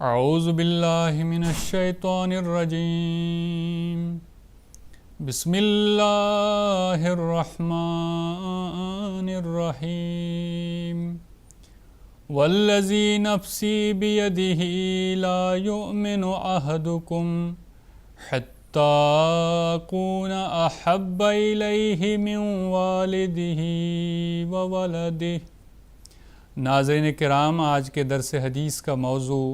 اعوذ باللہ من الشیطان الرجیم بسم اللہ الرحمن الرحیم والذی نفسی بیدہ لا یؤمن احدکم حتی اکون احب الیہ من والدہ وولدہ۔ ناظرین کرام، آج کے درس حدیث کا موضوع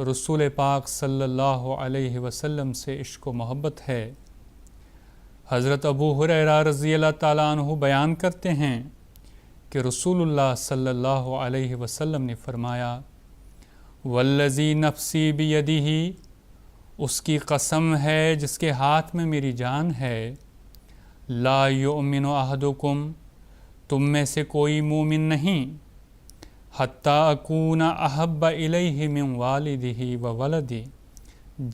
رسول پاک صلی اللہ علیہ وسلم سے عشق و محبت ہے۔ حضرت ابو ہریرہ رضی اللہ تعالیٰ عنہ بیان کرتے ہیں کہ رسول اللہ صلی اللہ علیہ وسلم نے فرمایا، والذی نفسی بیدہ، اس کی قسم ہے جس کے ہاتھ میں میری جان ہے، لا یؤمن احدکم، تم میں سے کوئی مومن نہیں، حتیٰ اکون احب الیہ من والدہ وولدہ،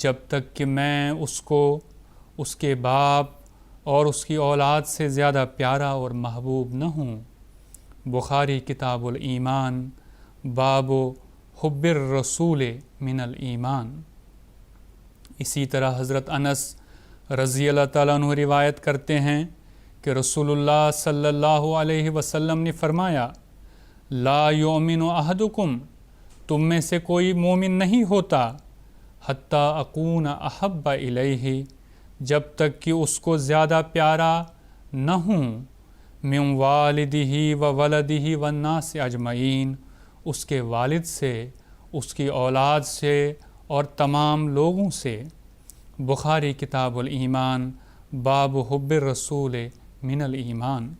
جب تک کہ میں اس کو اس کے باپ اور اس کی اولاد سے زیادہ پیارا اور محبوب نہ ہوں۔ بخاری کتاب الایمان، باب حب الرسول من الایمان۔ اسی طرح حضرت انس رضی اللہ تعالیٰ عنہ روایت کرتے ہیں کہ رسول اللہ صلی اللہ علیہ وسلم نے فرمایا، لا یؤمن احدکم، تم میں سے کوئی مومن نہیں ہوتا، حتیٰ اکون احب الیہ، جب تک کہ اس کو زیادہ پیارا نہ ہوں، من والدہ وولدہ والناس اجمعین، اس کے والد سے، اس کی اولاد سے اور تمام لوگوں سے۔ بخاری کتاب الایمان، باب حب الرسول من الایمان۔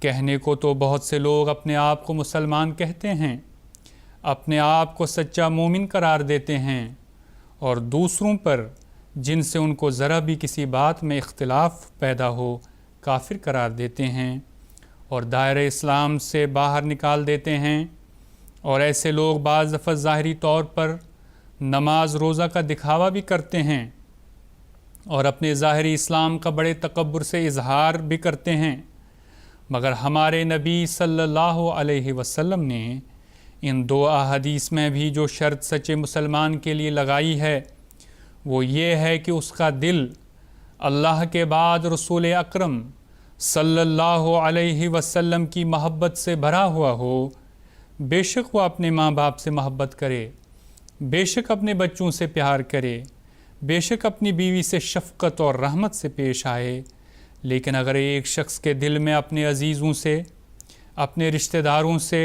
کہنے کو تو بہت سے لوگ اپنے آپ کو مسلمان کہتے ہیں، اپنے آپ کو سچا مومن قرار دیتے ہیں، اور دوسروں پر جن سے ان کو ذرا بھی کسی بات میں اختلاف پیدا ہو کافر قرار دیتے ہیں اور دائرہ اسلام سے باہر نکال دیتے ہیں۔ اور ایسے لوگ بعض دفعہ ظاہری طور پر نماز روزہ کا دکھاوا بھی کرتے ہیں اور اپنے ظاہری اسلام کا بڑے تکبر سے اظہار بھی کرتے ہیں، مگر ہمارے نبی صلی اللہ علیہ وسلم نے ان دو احادیث میں بھی جو شرط سچے مسلمان کے لیے لگائی ہے وہ یہ ہے کہ اس کا دل اللہ کے بعد رسول اکرم صلی اللہ علیہ وسلم کی محبت سے بھرا ہوا ہو۔ بے شک وہ اپنے ماں باپ سے محبت کرے، بے شک اپنے بچوں سے پیار کرے، بے شک اپنی بیوی سے شفقت اور رحمت سے پیش آئے، لیکن اگر ایک شخص کے دل میں اپنے عزیزوں سے، اپنے رشتہ داروں سے،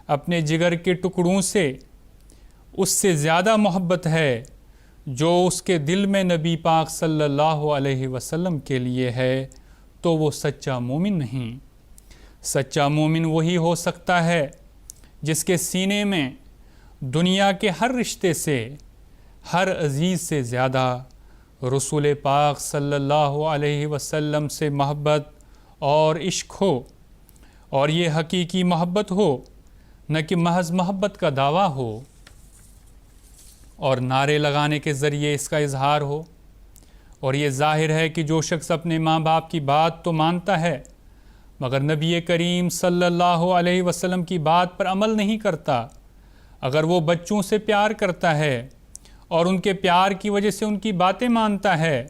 اپنے جگر کے ٹکڑوں سے اس سے زیادہ محبت ہے جو اس کے دل میں نبی پاک صلی اللہ علیہ وسلم کے لیے ہے، تو وہ سچا مومن نہیں۔ سچا مومن وہی ہو سکتا ہے جس کے سینے میں دنیا کے ہر رشتے سے، ہر عزیز سے زیادہ رسول پاک صلی اللہ علیہ وسلم سے محبت اور عشق ہو، اور یہ حقیقی محبت ہو، نہ کہ محض محبت کا دعویٰ ہو اور نعرے لگانے کے ذریعے اس کا اظہار ہو۔ اور یہ ظاہر ہے کہ جو شخص اپنے ماں باپ کی بات تو مانتا ہے مگر نبی کریم صلی اللہ علیہ وسلم کی بات پر عمل نہیں کرتا، اگر وہ بچوں سے پیار کرتا ہے اور ان کے پیار کی وجہ سے ان کی باتیں مانتا ہے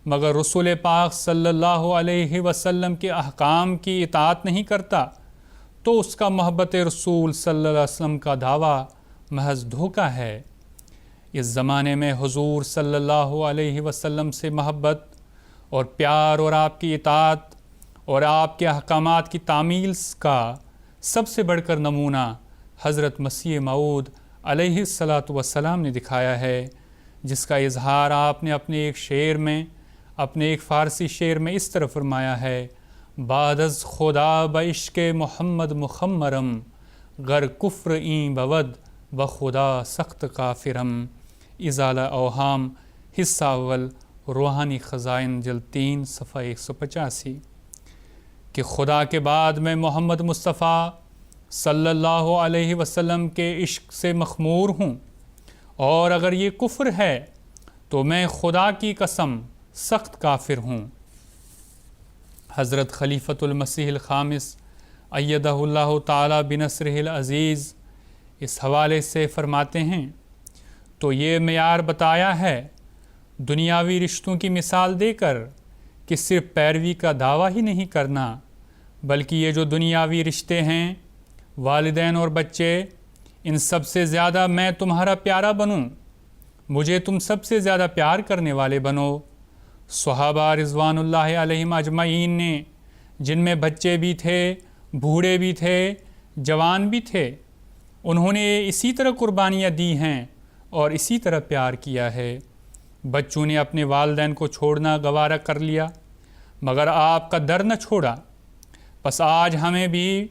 مگر رسول پاک صلی اللہ علیہ وسلم کے احکام کی اطاعت نہیں کرتا، تو اس کا محبت رسول صلی اللہ علیہ وسلم کا دعویٰ محض دھوکہ ہے۔ اس زمانے میں حضور صلی اللہ علیہ وسلم سے محبت اور پیار اور آپ کی اطاعت اور آپ کے احکامات کی تعمیل کا سب سے بڑھ کر نمونہ حضرت مسیح موعود علیہ الصلاۃ والسلام نے دکھایا ہے، جس کا اظہار آپ نے اپنے ایک شعر میں، اپنے ایک فارسی شعر میں اس طرح فرمایا ہے، بعد از خدا بعشق محمد مخمرم، گر کفر این بود بخدا سخت کافرم۔ ازالہ اوہام، حصہ اول، روحانی خزائن جلد 3 صفحہ 185، کہ خدا کے بعد میں محمد مصطفیٰ صلی اللہ علیہ وسلم کے عشق سے مخمور ہوں، اور اگر یہ کفر ہے تو میں خدا کی قسم سخت کافر ہوں۔ حضرت خلیفۃ المسیح الخامس ایدہ اللہ تعالی بنصرہ العزیز اس حوالے سے فرماتے ہیں تو یہ معیار بتایا ہے دنیاوی رشتوں کی مثال دے کر کہ صرف پیروی کا دعویٰ ہی نہیں کرنا، بلکہ یہ جو دنیاوی رشتے ہیں، والدین اور بچے، ان سب سے زیادہ میں تمہارا پیارا بنوں، مجھے تم سب سے زیادہ پیار کرنے والے بنو۔ صحابہ رضوان اللہ علیہم اجمعین نے، جن میں بچے بھی تھے، بوڑھے بھی تھے، جوان بھی تھے، انہوں نے اسی طرح قربانیاں دی ہیں اور اسی طرح پیار کیا ہے۔ بچوں نے اپنے والدین کو چھوڑنا گوارا کر لیا، مگر آپ کا در نہ چھوڑا۔ بس آج ہمیں بھی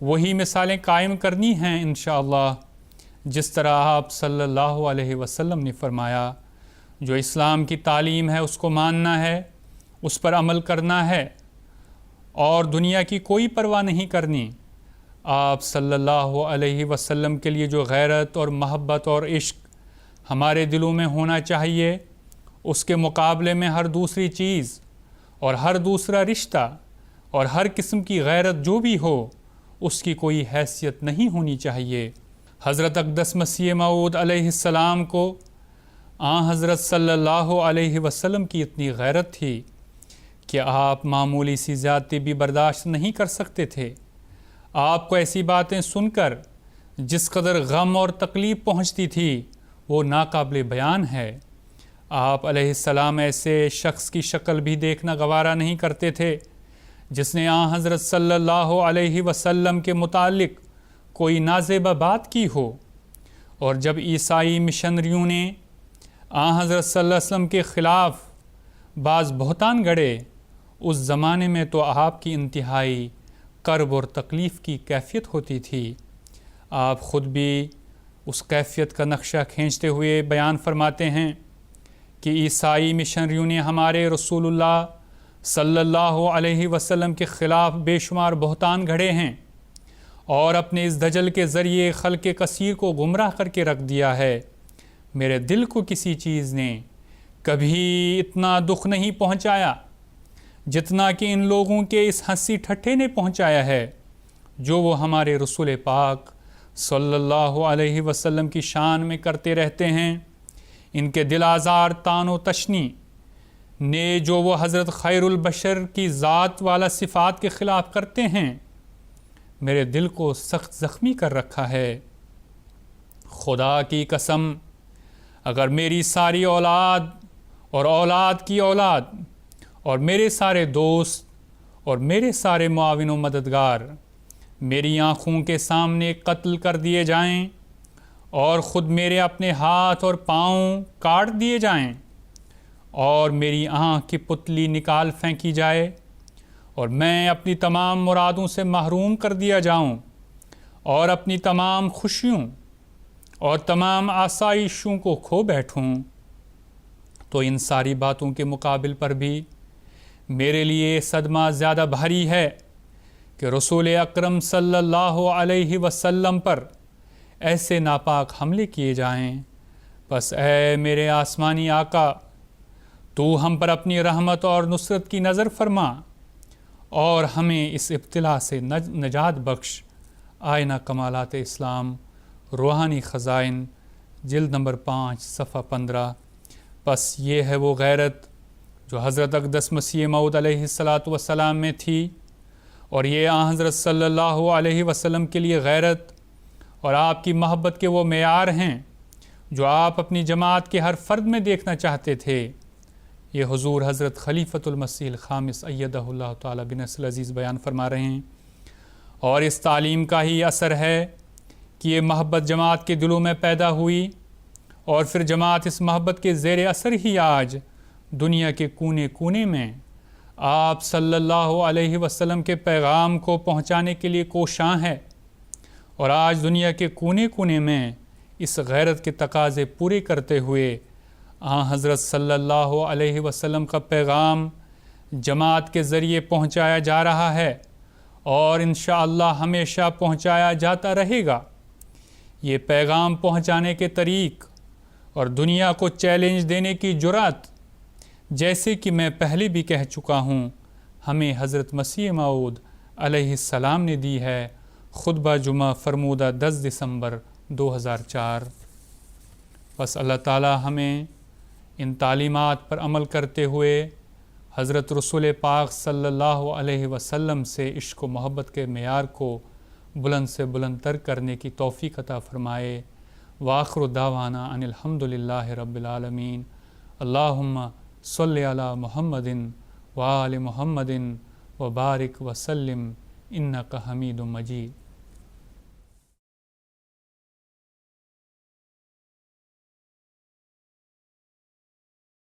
وہی مثالیں قائم کرنی ہیں انشاءاللہ، جس طرح آپ صلی اللہ علیہ وسلم نے فرمایا۔ جو اسلام کی تعلیم ہے اس کو ماننا ہے، اس پر عمل کرنا ہے اور دنیا کی کوئی پرواہ نہیں کرنی۔ آپ صلی اللہ علیہ وسلم کے لیے جو غیرت اور محبت اور عشق ہمارے دلوں میں ہونا چاہیے، اس کے مقابلے میں ہر دوسری چیز اور ہر دوسرا رشتہ اور ہر قسم کی غیرت جو بھی ہو، اس کی کوئی حیثیت نہیں ہونی چاہیے۔ حضرت اقدس مسیح موعود علیہ السلام کو حضرت صلی اللہ علیہ وسلم کی اتنی غیرت تھی کہ آپ معمولی سی زیادتی بھی برداشت نہیں کر سکتے تھے۔ آپ کو ایسی باتیں سن کر جس قدر غم اور تکلیف پہنچتی تھی وہ ناقابل بیان ہے۔ آپ علیہ السلام ایسے شخص کی شکل بھی دیکھنا گوارا نہیں کرتے تھے جس نے حضرت صلی اللہ علیہ وسلم کے متعلق کوئی نازیبہ بات کی ہو۔ اور جب عیسائی مشنریوں نے حضرت صلی اللہ علیہ وسلم کے خلاف بعض بہتان گڑھے، اس زمانے میں تو آپ کی انتہائی کرب اور تکلیف کی کیفیت ہوتی تھی۔ آپ خود بھی اس کیفیت کا نقشہ کھینچتے ہوئے بیان فرماتے ہیں کہ عیسائی مشنریوں نے ہمارے رسول اللہ صلی اللہ علیہ وسلم کے خلاف بے شمار بہتان گھڑے ہیں اور اپنے اس دجل کے ذریعے خلق کثیر کو گمراہ کر کے رکھ دیا ہے۔ میرے دل کو کسی چیز نے کبھی اتنا دکھ نہیں پہنچایا جتنا کہ ان لوگوں کے اس ہنسی ٹھٹھے نے پہنچایا ہے جو وہ ہمارے رسول پاک صلی اللہ علیہ وسلم کی شان میں کرتے رہتے ہیں۔ ان کے دل آزار تان و تشنی نے جو وہ حضرت خیر البشر کی ذات والا صفات کے خلاف کرتے ہیں، میرے دل کو سخت زخمی کر رکھا ہے۔ خدا کی قسم، اگر میری ساری اولاد اور اولاد کی اولاد اور میرے سارے دوست اور میرے سارے معاون و مددگار میری آنکھوں کے سامنے قتل کر دیے جائیں اور خود میرے اپنے ہاتھ اور پاؤں کاٹ دیے جائیں اور میری آنکھ کی پتلی نکال پھینکی جائے اور میں اپنی تمام مرادوں سے محروم کر دیا جاؤں اور اپنی تمام خوشیوں اور تمام آسائشوں کو کھو بیٹھوں، تو ان ساری باتوں کے مقابل پر بھی میرے لیے صدمہ زیادہ بھاری ہے کہ رسول اکرم صلی اللہ علیہ وسلم پر ایسے ناپاک حملے کیے جائیں۔ بس اے میرے آسمانی آقا، تو ہم پر اپنی رحمت اور نصرت کی نظر فرما اور ہمیں اس ابتلا سے نجات بخش۔ آئینہ کمالات اسلام، روحانی خزائن، جلد نمبر 5 صفحہ 15۔ بس یہ ہے وہ غیرت جو حضرت اقدس مسیح موعود علیہ السلام میں تھی، اور یہ حضرت صلی اللہ علیہ وسلم کے لیے غیرت اور آپ کی محبت کے وہ معیار ہیں جو آپ اپنی جماعت کے ہر فرد میں دیکھنا چاہتے تھے۔ یہ حضور حضرت خلیفۃ المسیح الخامس ایدہ اللہ تعالیٰ بنصر العزیز بیان فرما رہے ہیں، اور اس تعلیم کا ہی اثر ہے کہ یہ محبت جماعت کے دلوں میں پیدا ہوئی، اور پھر جماعت اس محبت کے زیر اثر ہی آج دنیا کے کونے کونے میں آپ صلی اللہ علیہ وسلم کے پیغام کو پہنچانے کے لیے کوشاں ہے، اور آج دنیا کے کونے کونے میں اس غیرت کے تقاضے پورے کرتے ہوئے حضرت صلی اللہ علیہ وسلم کا پیغام جماعت کے ذریعے پہنچایا جا رہا ہے اور انشاءاللہ ہمیشہ پہنچایا جاتا رہے گا۔ یہ پیغام پہنچانے کے طریق اور دنیا کو چیلنج دینے کی جرأت، جیسے کہ میں پہلے بھی کہہ چکا ہوں، ہمیں حضرت مسیح موعود علیہ السلام نے دی ہے۔ خطبہ جمعہ فرمودہ 10 دسمبر 2004۔ بس اللہ تعالی ہمیں ان تعلیمات پر عمل کرتے ہوئے حضرت رسول پاک صلی اللہ علیہ وسلم سے عشق و محبت کے معیار کو بلند سے بلند تر کرنے کی توفیق عطا فرمائے۔ وآخر دعوانا ان الحمد للہ رب العالمین۔ اللہم صلی علی محمد وآل محمد وبارک وسلم انک حمید مجید۔